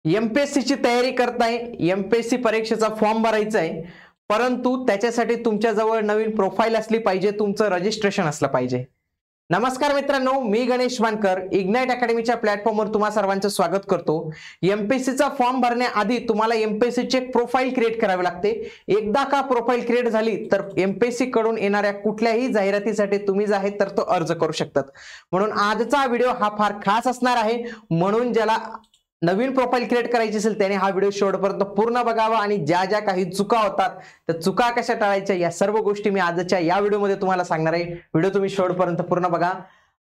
MPSC ची तयारी करताय, एमपीएससी परीक्षेचा फॉर्म भरायचा आहे, परंतु त्याच्यासाठी तुमच्याजवळ नवीन प्रोफाईल असली पाहिजे, तुमचं रजिस्ट्रेशन असलं पाहिजे. नमस्कार मित्रांनो, मी गणेश वानकर इग्नाइट अकॅडमीच्या प्लॅटफॉर्मवर तुम्हा सर्वांचं स्वागत करतो. एमपीएससीचा फॉर्म भरण्याआधी तुम्हाला एमपीएससीचे एक प्रोफाईल क्रिएट करावे लागते. एकदा का प्रोफाईल क्रिएट झाली तर एमपीएससी कडून येणाऱ्या कुठल्याही जाहिरातीसाठी तुम्ही जे आहे तर तो अर्ज करू शकतात. म्हणून आजचा व्हिडिओ हा फार खास असणार आहे. म्हणून ज्याला नवीन प्रोफाईल क्रिएट करायची असेल त्याने हा व्हिडिओ शेवटपर्यंत पूर्ण बघावा आणि ज्या ज्या काही चुका होतात त्या चुका कशा टाळायच्या या सर्व गोष्टी मी आजच्या या व्हिडिओमध्ये तुम्हाला सांगणार आहे. व्हिडिओ तुम्ही शेवटपर्यंत पूर्ण बघा.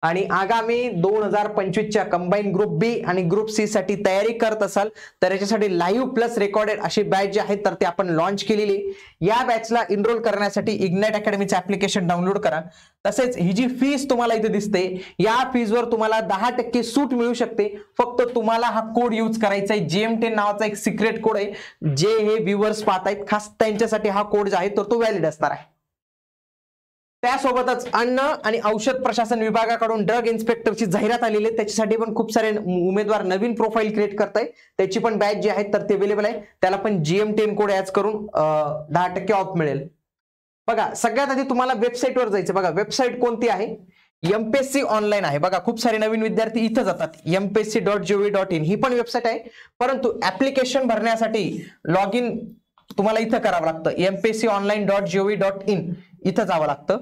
आणि आगामी 2025 च्या कंबाईन ग्रुप बी आणि ग्रुप सी साठी तयारी करत असाल तर याच्यासाठी लाईव्ह प्लस रेकॉर्डेड अशी बॅच जी आहे तर ते आपण लॉन्च केलेली. या बॅचला इनरोल करण्यासाठी इग्नाइट अकॅडमीचं ऍप्लिकेशन डाउनलोड करा. तसेच ही जी फीस तुम्हाला इथे दिसते या फीसवर तुम्हाला 10% सूट मिळू शकते. फक्त तुम्हाला हा कोड यूज करायचा आहे. GM10 नावाचा एक सिक्रेट कोड आहे, जे हे व्ह्यूअर्स पाहत आहेत खास त्यांच्यासाठी हा कोड जो आहे तर तो व्हॅलिड असणार आहे. त्यासोबतच अन्न आणि औषध प्रशासन विभागाकडून ड्रग इन्स्पेक्टरची जाहिरात आलेली आहे. त्याच्यासाठी पण खूप सारे उमेदवार नवीन प्रोफाईल क्रिएट करताय. त्याची पण बॅच जी आहे तर ते अवेलेबल आहे. त्याला पण GM10 कोड ॲड करून 10% ऑफ मिळेल. बघा, सगळ्यात आधी तुम्हाला वेबसाईटवर जायचं. बघा, वेबसाईट कोणती आहे? एमपीएससी ऑनलाईन आहे. बघा, खूप सारे नवीन विद्यार्थी इथं जातात. mpsc.gov.in ही पण वेबसाईट आहे, परंतु ऍप्लिकेशन भरण्यासाठी लॉग इन तुम्हाला इथं करावं लागतं. mpsconline.gov.in इथं जावं लागतं.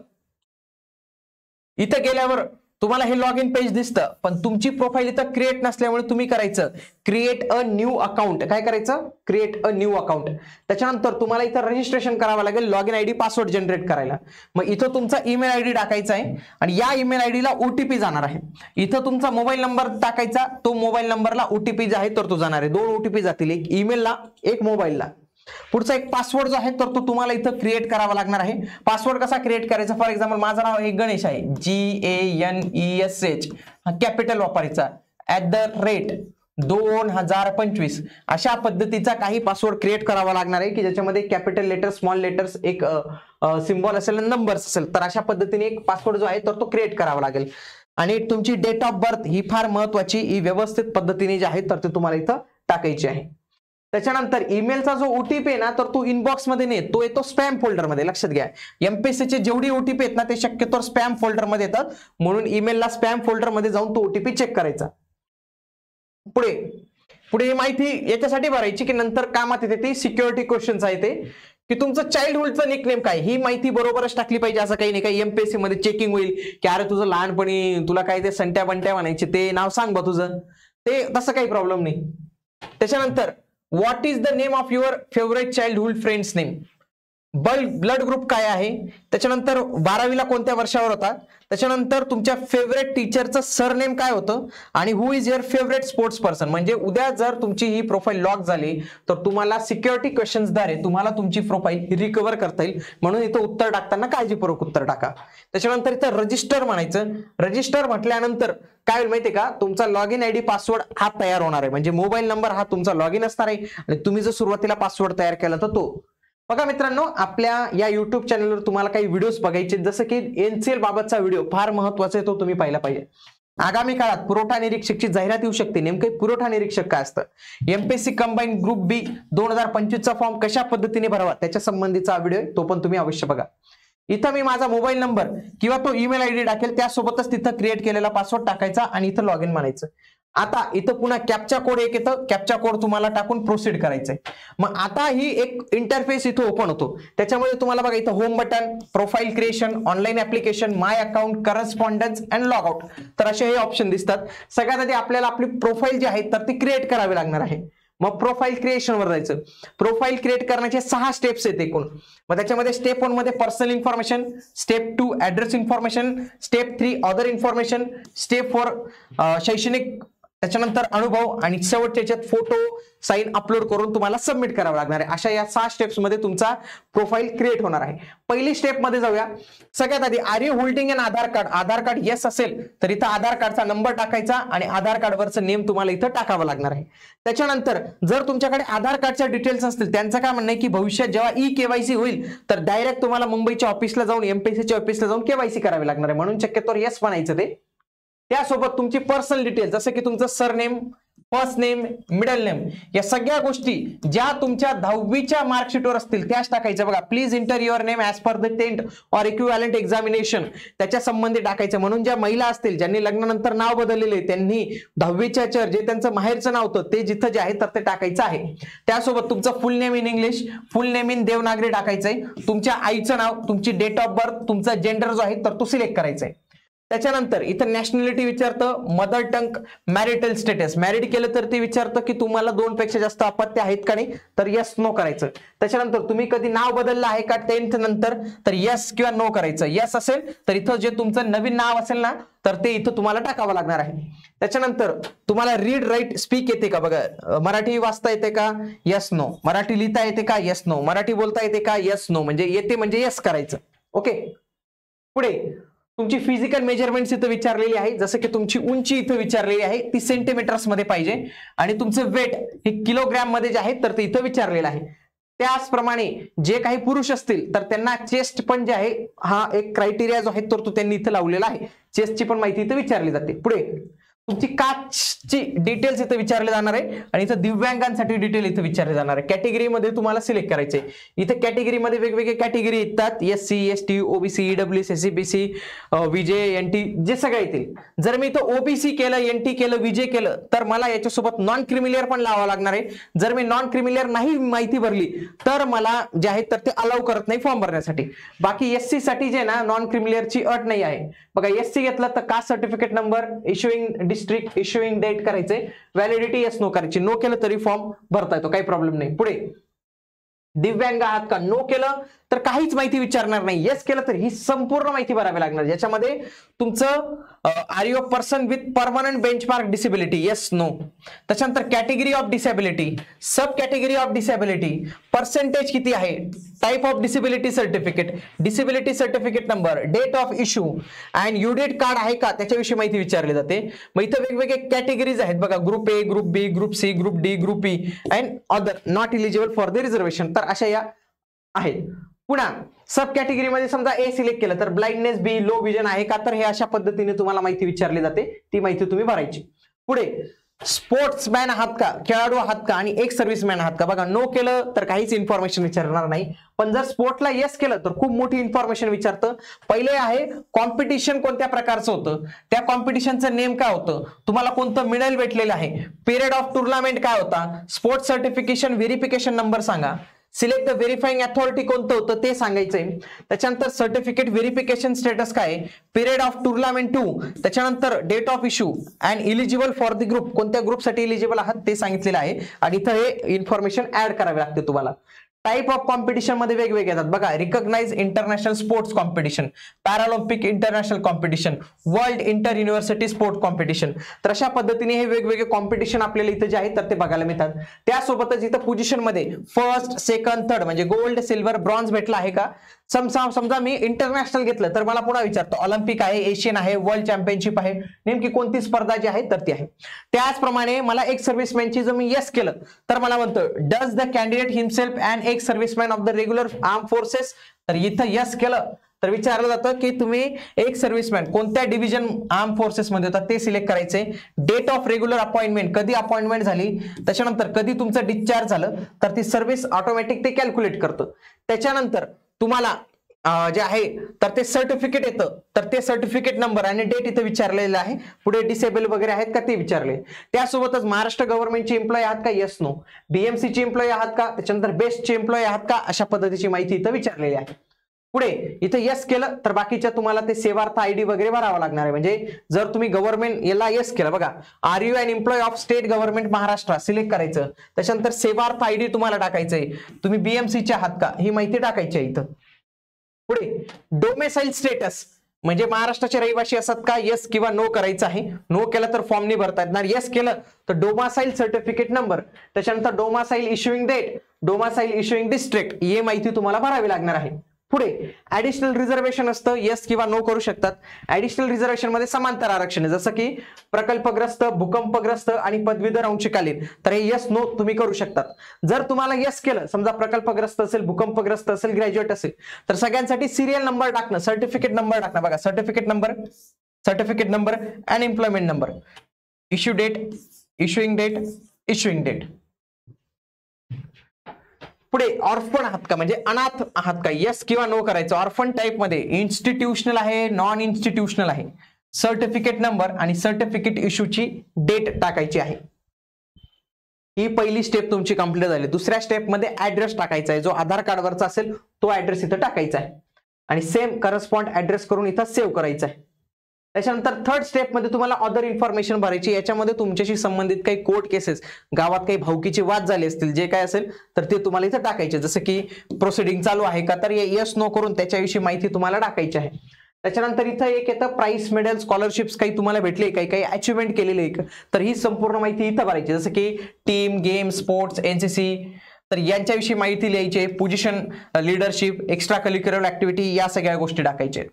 इथं गेल्यावर तुम्हाला हे लॉग इन पेज दिसतं, पण तुमची प्रोफाईल इथं क्रिएट नसल्यामुळे तुम्ही करायचं क्रिएट अ न्यू अकाउंट. काय करायचं? Create a new account. त्याच्यानंतर तुम्हाला इथं रजिस्ट्रेशन करावं लागेल log in ID password generate करायला. मग इथं तुमचा ईमेल आयडी टाकायचा आहे आणि या ईमेल आयडीला ओटीपी जाणार आहे. इथं तुमचा मोबाईल नंबर टाकायचा. तो मोबाईल नंबरला ओटीपी जे आहे तर तो जाणार आहे. 2 ओटीपी जातील, एक ईमेलला एक मोबाईलला. पुढचा एक पासवर्ड जो आहे तर तो तुम्हाला इथं क्रिएट करावा लागणार आहे. पासवर्ड कसा क्रिएट करायचा? फॉर एक्झाम्पल माझं नाव आहे गणेश आहे, GANESH हा कॅपिटल वापरायचा @2025 अशा पद्धतीचा काही पासवर्ड क्रिएट करावा लागणार आहे की ज्याच्यामध्ये कॅपिटल लेटर स्मॉल लेटर्स एक सिम्बॉल असेल, नंबर्स असेल. तर अशा पद्धतीने एक पासवर्ड जो आहे तर तो क्रिएट करावा लागेल. आणि तुमची डेट ऑफ बर्थ ही फार महत्वाची, ही व्यवस्थित पद्धतीने जी आहे तर ते तुम्हाला इथं टाकायची आहे. त्याच्यानंतर ईमेलचा जो ओटीपी आहे ना तर तो इनबॉक्स मध्ये नाही, तो येतो स्पॅम फोल्डर मध्ये. लक्षात घ्या, एमपीएससीचे जेवढी ओटीपी आहेत ना ते शक्यतो स्पॅम फोल्डर मध्ये येतात. म्हणून ईमेलला स्पॅम फोल्डर मध्ये जाऊन तो ओटीपी चेक करायचा. पुढे माहिती याच्यासाठी भरायची की नंतर कामात येते ती सिक्युरिटी क्वेश्चन्स आहे ते की तुमचं चाइल्डहुडचं निकनेम काय, ही माहिती बरोबरच टाकली पाहिजे. असं काही नाही, काही एमपीएससी मध्ये चेकिंग होईल की अरे तुझं लहानपणी तुला काय ते संट्या बंट्या म्हणायचे ते नाव सांग बा तुझं, ते तसं काही प्रॉब्लेम नाही. त्याच्यानंतर what is the name of your favourite childhood friends name, blood group काय आहे, त्याच्यानंतर 12वीला कोणत्या वर्षावर होता, त्याच्यानंतर तुमच्या फेवरेट टीचरचं सरनेम काय होतं आणि who is your favourite sports person. म्हणजे उद्या जर तुमची ही प्रोफाईल लॉक झाली तर तुम्हाला सिक्युरिटी क्वेश्चन्सद्वारे तुम्हाला तुमची प्रोफाईल रिकव्हर करता येईल. म्हणून इथं उत्तर टाकताना काळजीपूर्वक उत्तर टाका. त्याच्यानंतर इथं रजिस्टर म्हणायचं. रजिस्टर म्हटल्यानंतर काय होईल माहितीये का, तुमचा लॉग इन आयडी पासवर्ड हा तयार होणार आहे. म्हणजे मोबाईल नंबर हा तुमचा लॉग इन असणार आहे आणि तुम्ही जर सुरुवातीला पासवर्ड तयार केला तर तो. बघा मित्रांनो, आपल्या या युट्यूब चॅनलवर तुम्हाला काही व्हिडिओज बघायचे, जसं की एनसीएल बाबतचा व्हिडिओ फार महत्वाचा आहे, तो तुम्ही पाहिला पाहिजे. आगामी काळात पुरवठा निरीक्षकची जाहिरात येऊ शकते. नेमकं पुरवठा निरीक्षक काय असतं, एमपीएससी कंबाईन ग्रुप बी 2025 चा फॉर्म कशा पद्धतीने भरावा त्याच्या संबंधीचा व्हिडिओ आहे, तो पण तुम्ही अवश्य बघा. इथं मी माझा मोबाईल नंबर किंवा तो ईमेल आयडी टाकेल, त्यासोबतच तिथं क्रिएट केलेला पासवर्ड टाकायचा आणि इथं लॉग इन म्हणायचं. आता इथं पुन्हा कॅप्चा कोड एक येतं, कॅप्चा कोड तुम्हाला टाकून प्रोसीड करायचंय. मग आता ही एक इंटरफेस इथं ओपन होतो. त्याच्यामध्ये तुम्हाला बघा इथं home button, profile creation, online application, my account, correspondence and log out, तर असे हे ऑप्शन दिसतात. सगळ्यात आधी आपल्याला आपली प्रोफाईल जी आहे तर ती क्रिएट करावी लागणार आहे. मग प्रोफाईल क्रिएशन वर जायचं. प्रोफाईल क्रिएट करण्याचे 6 स्टेप्स आहेत एकूण. मग त्याच्यामध्ये स्टेप 1 मध्ये personal information, step 2 address information, step 3 other information, step 4 शैक्षणिक, त्याच्यानंतर अनुभव आणि शेवटच्या याच्यात फोटो साइन अपलोड करून तुम्हाला सबमिट करावं लागणार आहे. अशा या 6 स्टेप्स मध्ये तुमचा प्रोफाईल क्रिएट होणार आहे. पहिली स्टेप मध्ये जाऊया. सगळ्यात आधी are you holding an Aadhaar card. Aadhaar card yes असेल तर इथं आधार कार्डचा नंबर टाकायचा आणि आधार कार्डवरचं नेम तुम्हाला इथं टाकावं लागणार आहे. त्याच्यानंतर जर तुमच्याकडे आधार कार्डच्या डिटेल्स असतील, त्यांचं काय म्हणणं आहे की भविष्यात जेव्हा केवायसी होईल तर डायरेक्ट तुम्हाला मुंबईच्या ऑफिसला जाऊन एमपीएससीच्या ऑफिसला जाऊन केवायसी करावी लागणार आहे. म्हणून शक्यतो येस म्हणायचं ते. त्यासोबत तुमची पर्सनल डिटेल्स जसं की तुमचं surname, first name, middle name, या सगळ्या गोष्टी ज्या तुमच्या 10वीच्या मार्कशीटवर असतील त्याच टाकायचं बघा. Please inter your name as per the 10th or equivalent examination, त्याच्या संबंधी टाकायचं. म्हणून ज्या महिला असतील ज्यांनी लग्नानंतर नाव बदललेले, त्यांनी 10वीच्या जे त्यांचं माहेरचं नाव होतं ते जिथं जे आहे तर ते टाकायचं आहे. त्यासोबत तुमचं full name in English, full name in Devanagari टाकायचंय. तुमच्या आईचं नाव, तुमची डेट ऑफ बर्थ, तुमचा जेंडर जो आहे तर तो सिलेक्ट करायचा आहे. त्याच्यानंतर इथं नॅशनॅलिटी विचारतं, mother tongue, marital status, married केलं तर ते विचारतं की तुम्हाला 2 पेक्षा जास्त अपत्य आहेत का नाही, तर यस नो करायचं. त्याच्यानंतर तुम्ही कधी नाव बदललं आहे का 10th नंतर, तर यस किंवा नो करायचं. यस असेल तर इथं जे तुमचं नवीन नाव असेल ना तर ते इथं तुम्हाला टाकावं लागणार आहे. त्याच्यानंतर तुम्हाला रीड राईट स्पीक येते का बघा, मराठी वाचता येते का, यस नो. मराठी लिहिता येते का, यस नो. मराठी बोलता येते का, यस नो. म्हणजे येते म्हणजे यस करायचं. ओके. पुढे तुमची फिजिकल मेजरमेंट्स इथं विचारलेली आहे. जसं की तुमची उंची इथं विचारलेली आहे, ती सेंटीमीटर्स मध्ये पाहिजे. आणि तुमचं वेट हे किलोग्रॅम मध्ये जे आहे तर ते इथं विचारलेलं आहे. त्याचप्रमाणे जे काही पुरुष असतील तर त्यांना चेस्ट पण जे आहे हा एक क्रायटेरिया जो आहे तर तो त्यांनी इथं लावलेला आहे. चेस्टची पण माहिती इथं विचारली जाते. पुढे तुमची कास्टची डिटेल्स इथं विचारले जाणार आहे आणि इथं दिव्यांगांसाठी डिटेल इथं विचारले जाणार आहे. कॅटेगरीमध्ये तुम्हाला सिलेक्ट करायचे. इथं कॅटेगरीमध्ये वेगवेगळे कॅटेगरी येतात, SC ST OBC EWS SC BC VJ NT जे सगळे येतील. जर मी इथं OBC केलं, NT केलं, VJ केलं तर मला याच्यासोबत नॉन क्रिमिलियर पण लावावं लागणार आहे. जर मी नॉन क्रिमिलियर नाही माहिती भरली तर मला जे आहे तर ते अलाउ करत नाही फॉर्म भरण्यासाठी. बाकी SC साठी जे ना नॉन क्रिमिलियरची अट नाही आहे बघा. SC घेतलं तर caste certificate number, issuing district, issuing date करायचे, व्हॅलिडिटी यस नो करायची. नो केलं तरी फॉर्म भरता येतो, काही प्रॉब्लेम नाही. पुढे दिव्यांग आहात का, नो केलं तर काहीच माहिती विचारणार नाही. येस केलं तर ही संपूर्ण माहिती भरावी लागणार, ज्याच्यामध्ये तुमचं are you a person with permanent benchmark disability, yes no. त्याच्यानंतर category of disability, sub category of disability, percentage किती आहे, type of disability certificate, disability certificate number, date of issue and UDID card आहे का त्याच्याविषयी माहिती विचारली जाते. मग इथं वेगवेगळे कॅटेगरीज आहेत बघा, group A, group B, group C, group D, group E and other not eligible for the reservation. तर अशा या आहेत. पुन्हा सब कॅटेगरीमध्ये समजा A सिलेक्ट केलं तर ब्लाइंडनेस B, लो विजन आहे का, तर हे अशा पद्धतीने तुम्हाला माहिती विचारली जाते, ती माहिती तुम्ही भरायची. पुढे स्पोर्ट्समॅन आहात का, खेळाडू आहात का आणि एक सर्व्हिसमॅन आहात का. बघा नो केलं तर काहीच इन्फॉर्मेशन विचारणार नाही, पण जर स्पोर्टला येस केलं तर खूप मोठी इन्फॉर्मेशन विचारतं. पहिले आहे कॉम्पिटिशन कोणत्या प्रकारचं होतं, त्या कॉम्पिटिशनचं नेम काय होतं, तुम्हाला कोणतं मेडल भेटलेलं आहे, पिरियड ऑफ टुर्नामेंट काय होता, स्पोर्ट्स सर्टिफिकेशन व्हेरिफिकेशन नंबर सांगा, सिलेक्ट द व्हेरीफाईंग अथॉरिटी कोणतं होतं ते सांगायचंय. त्याच्यानंतर सर्टिफिकेट व्हेरिफिकेशन स्टेटस काय, पिरियड ऑफ टुर्नामेंट 2, त्याच्यानंतर date of issue and eligible for the group, कोणत्या ग्रुपसाठी इलिजिबल आहात ते सांगितलेलं आहे आणि इथं हे इन्फॉर्मेशन ऍड करावी लागते तुम्हाला. टाइप ऑफ कॉम्पिटिशन मध्ये वेगवेगळे येतात बघा, recognise international sports competition, Paralympic international competition, world inter university sport competition. तर अशा पद्धतीने हे वेगवेगळे कॉम्पिटिशन आपल्याला इथं जे आहे तर ते बघायला मिळतात. त्यासोबतच इथं पोझिशन मध्ये फर्स्ट, सेकंड, थर्ड म्हणजे गोल्ड, सिल्वर, ब्रॉन्झ भेटला आहे का. समजा मी इंटरनॅशनल घेतलं तर मला पुन्हा विचारतो ऑलिम्पिक आहे, एशियन आहे, वर्ल्ड चॅम्पियनशिप आहे, नेमकी कोणती स्पर्धा जी आहे तर ती आहे. त्याचप्रमाणे मला एक सर्व्हिसमॅनची जर मी येस केलं तर मला म्हणतं does the candidate himself and ex serviceman of the regular arm forces, तर इथं यस केलं तर विचारलं जातं की तुम्ही एक सर्व्हिसमॅन कोणत्या डिव्हिजन आर्म फोर्सेस मध्ये होता ते सिलेक्ट करायचे. डेट ऑफ रेग्युलर अपॉइंटमेंट, कधी अपॉइंटमेंट झाली, त्याच्यानंतर कधी तुमचं डिस्चार्ज झालं, तर ती सर्व्हिस ऑटोमॅटिक ते कॅल्क्युलेट करतं. त्याच्यानंतर तुम्हाला जे आहे तर ते सर्टिफिकेट येतं, तर ते सर्टिफिकेट नंबर आणि डेट इथं विचारलेलं आहे. पुढे डिसेबल वगैरे आहेत का ते विचारले. त्यासोबतच महाराष्ट्र गव्हर्नमेंटची एम्प्लॉय आहात का, येस नो. BMC ची एम्प्लॉय आहात का, त्याच्यानंतर बेस्टची एम्प्लॉय आहात का, अशा पद्धतीची माहिती इथं विचारलेली आहे. पुढे इथं येस केलं तर बाकीच्या तुम्हाला ते सेवार्थ ID वगैरे भरावा लागणार आहे. म्हणजे जर तुम्ही गव्हर्नमेंट याला येस केलं बघा, are you an employ of state government Maharashtra select करायचं. त्याच्यानंतर सेवार्थ ID तुम्हाला टाकायचंय, तुम्ही BMC चे आहात का ही माहिती टाकायची आहे इथं. पुढे डोमेसाईल स्टेटस म्हणजे महाराष्ट्राचे रहिवासी असतात का, येस किंवा नो करायचं आहे. नो केलं तर फॉर्म नाही भरता येणार, येस केलं तर डोमासाईल सर्टिफिकेट नंबर, त्याच्यानंतर domicile issuing date, domicile issuing district ही माहिती तुम्हाला भरावी लागणार आहे. पुढे ऍडिशनल रिझर्वेशन असतं, येस किंवा नो करू शकतात. ऍडिशनल रिझर्वेशन मध्ये समांतर आरक्षण आहे, जसं की प्रकल्पग्रस्त, भूकंपग्रस्त आणि पदवीधर अंशकालीन, तर हे येस नो तुम्ही करू शकतात. जर तुम्हाला येस केलं, समजा प्रकल्पग्रस्त असेल, भूकंपग्रस्त असेल, ग्रॅज्युएट असेल, तर सगळ्यांसाठी सिरियल नंबर टाकणं, सर्टिफिकेट नंबर टाकणं बघा, certificate number and employment number, issue date, issuing date. पुढे ऑर्फन आहात का, म्हणजे अनाथ आहात का, येस किंवा नो करायचं. ऑर्फन टाइप मध्ये इन्स्टिट्यूशनल आहे, नॉन इन्स्टिट्यूशनल आहे. सर्टिफिकेट नंबर आणि सर्टिफिकेट इश्यूची डेट टाकायची आहे. ही पहिली स्टेप तुमची कंप्लीट झाली. दुसऱ्या स्टेप मध्ये ऍड्रेस टाकायचा आहे, जो आधार कार्डवरचा असेल तो ऍड्रेस इथं टाकायचा आहे आणि सेम करस्पॉन्ड ऍड्रेस करून इथं सेव्ह करायचा आहे. त्याच्यानंतर थर्ड स्टेप मध्ये तुम्हाला अदर इन्फॉर्मेशन भरायची. याच्यामध्ये तुमच्याशी संबंधित काही कोर्ट केसेस, गावात काही भावकीचे वाद झाले असतील, जे काय असेल तर ते तुम्हाला इथं टाकायचे. जसं की प्रोसिडिंग चालू आहे का, तर येस नो करून त्याच्याविषयी माहिती तुम्हाला टाकायची आहे. त्याच्यानंतर इथं एक येतं प्राइस, मेडल, स्कॉलरशिप्स काही तुम्हाला भेटले, काही अचिव्हमेंट केलेले, तर ही संपूर्ण माहिती इथं भरायची. जसं की टीम, गेम, स्पोर्ट्स, एनसीसी, तर यांच्याविषयी माहिती लिहायची. Position, leadership, extra curricular activity, या सगळ्या गोष्टी टाकायच्या.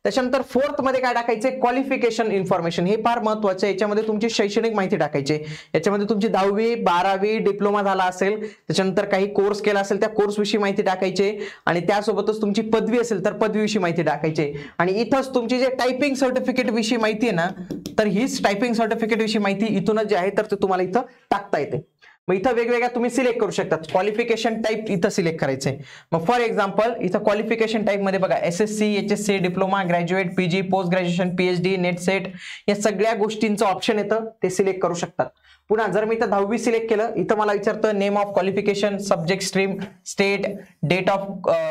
त्याच्यानंतर फोर्थ मध्ये काय टाकायचे, क्वालिफिकेशन इन्फॉर्मेशन. हे फार महत्वाचं आहे. याच्यामध्ये तुमची शैक्षणिक माहिती टाकायची. याच्यामध्ये तुमची 10वी 12वी डिप्लोमा झाला असेल, त्याच्यानंतर काही कोर्स केला असेल, त्या कोर्स विषयी माहिती टाकायची आणि त्यासोबतच तुमची पदवी असेल तर पदवीविषयी माहिती टाकायची. आणि इथंच तुमची जे टायपिंग सर्टिफिकेट विषयी माहिती आहे ना, तर हीच टायपिंग सर्टिफिकेट विषयी माहिती इथूनच जे आहे तर ते तुम्हाला इथं टाकता येते. मग इथं वेगवेगळ्या तुम्ही सिलेक्ट करू शकता. क्वालिफिकेशन टाईप इथं सिलेक्ट करायचंय. मग फॉर एक्झाम्पल इथं क्वालिफिकेशन टाईप मध्ये बघा, SSC, HSC, diploma, graduate, PG, post graduation, PhD, net set, या सगळ्या गोष्टींचं ऑप्शन येतं, ते सिलेक्ट करू शकतात. पुन्हा जर मी इथं 10वी सिलेक्ट केलं, इथं मला विचारतं name of qualification, subject, stream, state, date of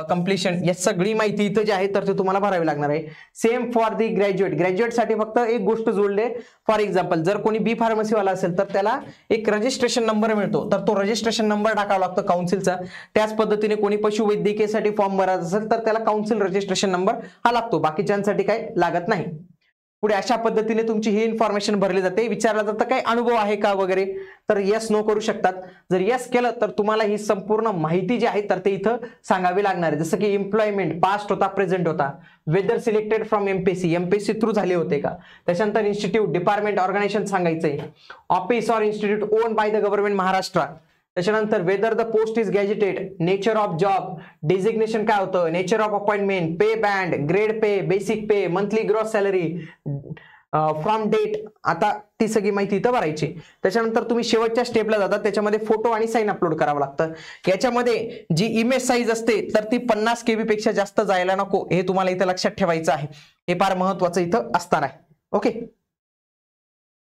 completion, या सगळी माहिती इथं जी आहे तर ते तुम्हाला भरावी लागणार आहे. सेम फॉर दी ग्रॅज्युएटसाठी फक्त एक गोष्ट जोडले. फॉर एक्झाम्पल जर कोणी बी फार्मसीवाला असेल तर त्याला एक रजिस्ट्रेशन नंबर मिळतो, तर तो रजिस्ट्रेशन नंबर टाकावा लागतो काउन्सिलचा. त्याच पद्धतीने कोणी पशुवैद्यकीयसाठी फॉर्म भरायचा असेल तर त्याला काउन्सिल रजिस्ट्रेशन नंबर हा लागतो, बाकीच्यांसाठी काही लागत नाही. पुढे अशा पद्धतीने तुमची ही इन्फॉर्मेशन भरली जाते. विचारलं जातं काही अनुभव आहे का वगैरे, तर येस नो करू शकतात. जर येस केलं तर तुम्हाला ही संपूर्ण माहिती जी आहे तर ते इथं सांगावी लागणार आहे. जसं की एम्प्लॉयमेंट पास्ट होता, प्रेझेंट होता, whether selected from MPSC through झाले होते का, त्याच्यानंतर इन्स्टिट्यूट, डिपार्टमेंट, ऑर्गनायझेशन सांगायचंय, office or institute own by the government Maharashtra, त्याच्यानंतर whether the post is gazetted, nature of job, designation काय होतं, nature of appointment, pay band, grade pay, basic pay, monthly gross salary, from date, आता ती सगळी माहिती इथं भरायची. त्याच्यानंतर तुम्ही शेवटच्या स्टेपला जाता, त्याच्यामध्ये फोटो आणि साईन अपलोड करावं लागतं. याच्यामध्ये जी इमेज साईज असते तर ती 50 KB पेक्षा जास्त जायला नको, हे तुम्हाला इथं लक्षात ठेवायचं आहे. हे फार महत्वाचं इथं असणार आहे. ओके,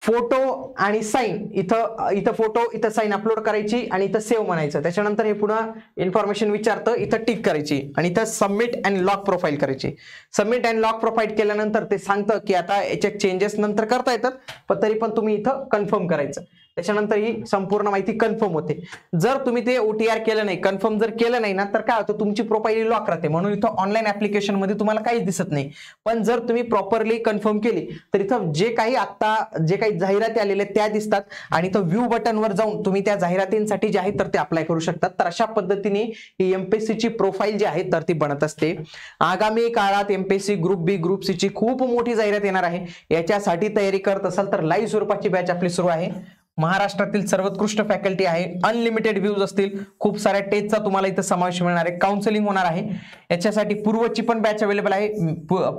फोटो आणि साईन, इथं फोटो, इथं साईन अपलोड करायची आणि इथं सेव्ह म्हणायचं. त्याच्यानंतर हे पुन्हा इन्फॉर्मेशन विचारतं, इथं टिक करायची आणि इथं सबमिट अँड लॉक प्रोफाईल करायची. सबमिट अँड लॉक प्रोफाईल केल्यानंतर ते सांगतं की आता याच्यात चेंजेस नंतर करता येतात, पण तरी पण तुम्ही इथं कन्फर्म करायचं. त्याच्यानंतर ही संपूर्ण माहिती कन्फर्म होते. जर तुम्ही ते OTR केलं नाही, कन्फर्म जर केलं नाही ना, तर काय होतं, तुमची प्रोफाईल लॉक राहते. म्हणून इथं ऑनलाईन ऍप्लिकेशन मध्ये तुम्हाला काहीच दिसत नाही. पण जर तुम्ही प्रॉपरली कन्फर्म केली तर इथं जे काही जाहिराती आलेल्या त्या दिसतात आणि इथं व्ह्यू बटनवर जाऊन तुम्ही त्या जाहिरातींसाठी जे आहे तर ते अप्लाय करू शकतात. तर अशा पद्धतीने ही MPSC ची प्रोफाईल जी आहे तर ती बनत असते. आगामी काळात MPSC ग्रुप बी, ग्रुप सी ची खूप मोठी जाहिरात येणार आहे. याच्यासाठी तयारी करत असाल तर लाईव्ह स्वरूपाची बॅच आपली सुरू आहे. महाराष्ट्रातील सर्वोत्कृष्ट फॅकल्टी आहे, अनलिमिटेड व्ह्यूज असतील, खूप साऱ्या टेस्टचा तुम्हाला इथं समावेश मिळणार आहे, काउन्सिलिंग होणार आहे. याच्यासाठी पूर्वची पण बॅच अवेलेबल आहे,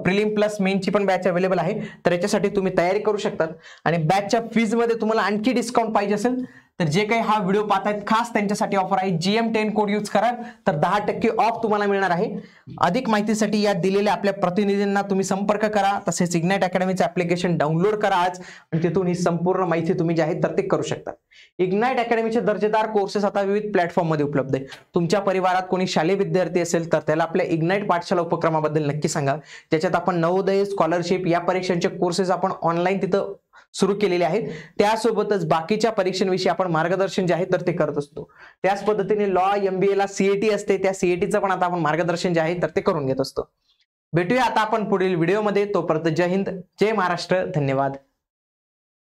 प्रिलिम प्लस मेनची पण बॅच अवेलेबल आहे. तर याच्यासाठी तुम्ही तयारी करू शकतात. आणि बॅचच्या फीज मध्ये तुम्हाला आणखी डिस्काउंट पाहिजे असेल तर जे काही हा व्हिडिओ पाहतायत खास त्यांच्यासाठी ऑफर आहे. GM10 कोड यूज करा तर 10% ऑफ तुम्हाला मिळणार आहे. अधिक माहितीसाठी या दिलेल्या आपल्या प्रतिनिधींना तुम्ही संपर्क करा. तसेच इग्नाइट अकॅडमीचं ऍप्लिकेशन डाउनलोड करा आज आणि तिथून ही संपूर्ण माहिती तुम्ही जी आहे तर ते करू शकता. इग्नाइट अकॅडमीचे दर्जेदार कोर्सेस आता विविध प्लॅटफॉर्म मध्ये उपलब्ध आहे. तुमच्या परिवारात कोणी शालेय विद्यार्थी असेल तर त्याला आपल्या इग्नाइट पाठशाला उपक्रमाबद्दल नक्की सांगा, ज्याच्यात आपण नवोदय, स्कॉलरशिप या परीक्षांचे कोर्सेस आपण ऑनलाईन तिथं सुरू केलेले आहेत. त्यासोबतच बाकीच्या परीक्षांविषयी आपण मार्गदर्शन जे आहे तर ते करत असतो. त्याच पद्धतीने लॉ, MBA ला CET असते, त्या CETचं पण आता आपण मार्गदर्शन जे आहे तर ते करून घेत असतो. भेटूया आता आपण पुढील व्हिडिओमध्ये. तोपर्यंत जय हिंद, जय महाराष्ट्र, धन्यवाद.